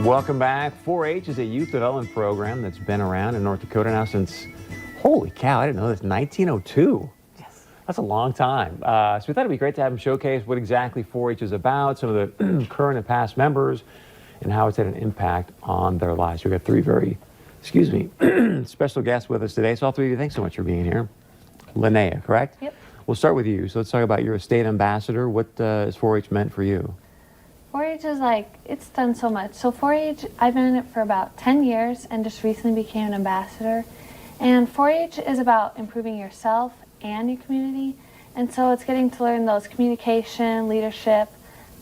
Welcome back. 4-H is a youth development program that's been around in North Dakota now since, holy cow, I didn't know this, 1902. Yes. That's a long time. So we thought it'd be great to have them showcase what exactly 4-H is about, some of the current and past members, and how it's had an impact on their lives. We've got three very, special guests with us today. So all three of you, thanks so much for being here. Linnea, correct? Yep. We'll start with you. So let's talk about your state ambassador. What has 4-H meant for you? 4-H is it's done so much. So 4-H, I've been in it for about 10 years and just recently became an ambassador. And 4-H is about improving yourself and your community. And so it's getting to learn those communication, leadership,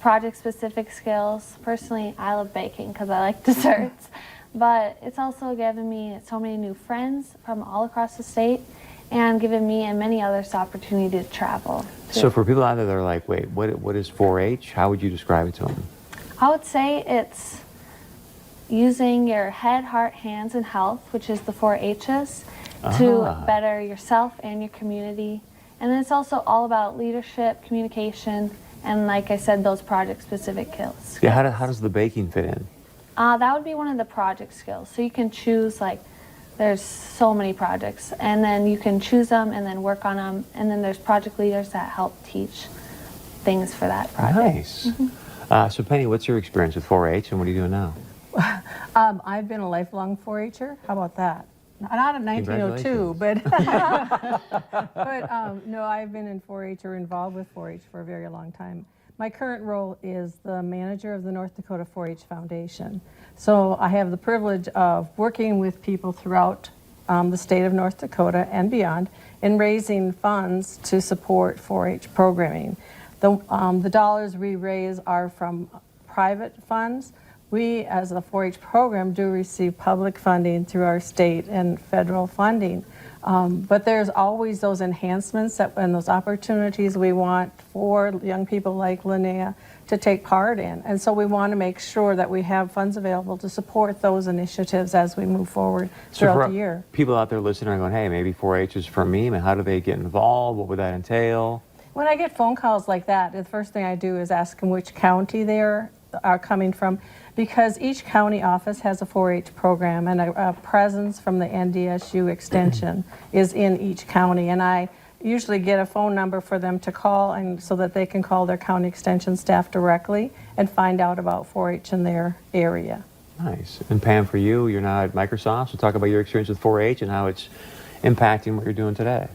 project-specific skills. Personally, I love baking because I like desserts. But it's also given me so many new friends from all across the state and given me and many others the opportunity to travel. So for people out there that are like, wait, what is 4-H? How would you describe it to them? I would say it's using your head, heart, hands, and health, which is the 4 H's, to better yourself and your community. And then it's also all about leadership, communication, and like I said, those project-specific skills. Yeah, how does the baking fit in? That would be one of the project skills. So you can choose, there's so many projects, and then you can choose them and then work on them, and then there's project leaders that help teach things for that project. Nice. So Penny, what's your experience with 4-H and what are you doing now? I've been a lifelong 4-H'er. How about that? Not in 1902, but no, I've been in 4-H or involved with 4-H for a very long time. My current role is the manager of the North Dakota 4-H Foundation. So I have the privilege of working with people throughout the state of North Dakota and beyond in raising funds to support 4-H programming. The dollars we raise are from private funds. We, as a 4-H program, do receive public funding through our state and federal funding. But there's always those enhancements and those opportunities we want for young people like Linnea to take part in. And so we want to make sure that we have funds available to support those initiatives as we move forward throughout the year. People out there listening are going, hey, maybe 4-H is for me. How do they get involved? What would that entail? When I get phone calls like that, the first thing I do is ask them which county they are coming from, because each county office has a 4-H program, and a presence from the NDSU extension is in each county. And I usually get a phone number for them to call, and so that they can call their county extension staff directly and find out about 4-H in their area. Nice. And Pam, for you, you're now at Microsoft, so talk about your experience with 4-H and how it's impacting what you're doing today.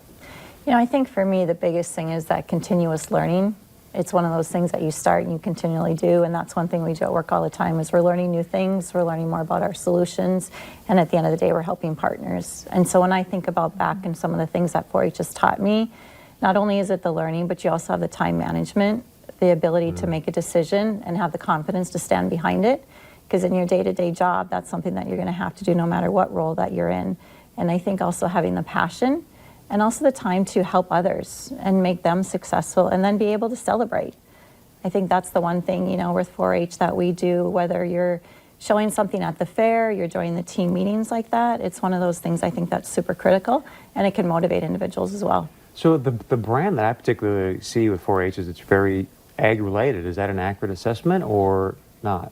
You know, I think for me the biggest thing is that continuous learning. It's one of those things that you start and you continually do, and that's one thing we do at work all the time is we're learning new things, we're learning more about our solutions, and at the end of the day we're helping partners. And so when I think about back and some of the things that 4-H has taught me, not only is it the learning, but you also have the time management, the ability to make a decision and have the confidence to stand behind it, because in your day-to-day job that's something that you're going to have to do no matter what role that you're in. And I think also having the passion and also the time to help others and make them successful and then be able to celebrate. I think that's the one thing, you know, with 4-H that we do, whether you're showing something at the fair, you're joining the team meetings like that, it's one of those things I think that's super critical, and it can motivate individuals as well. So the brand that I particularly see with 4-H is it's very ag-related. Is that an accurate assessment or not?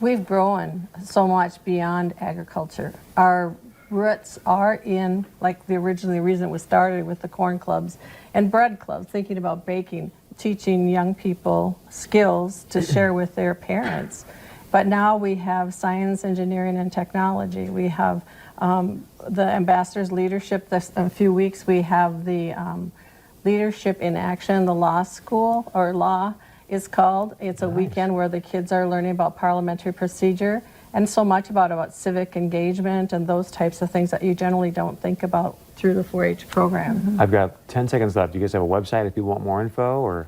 We've grown so much beyond agriculture. Our roots are in, the reason it was started with the corn clubs and bread clubs, thinking about baking, teaching young people skills to share with their parents. But now we have science, engineering, and technology. We have the ambassador's leadership. In a few weeks we have the Leadership in Action, the law school, or law is called. It's a weekend where the kids are learning about parliamentary procedure and so much about civic engagement and those types of things that you generally don't think about through the 4-H program. I've got 10 seconds left. Do you guys have a website if you want more info? Or?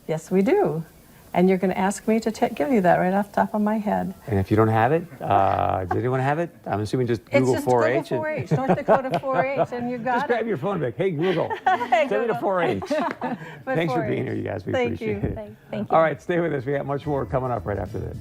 Yes, we do. And you're going to ask me to give you that right off the top of my head. And if you don't have it, does anyone have it? I'm assuming just Google 4-H. It's just Google 4-H, North Dakota 4-H, and you got just grab your phone and be like, hey, Google, send me to 4-H. Thanks for being here, you guys. We appreciate it. Thank you. All right, stay with us. We got much more coming up right after this.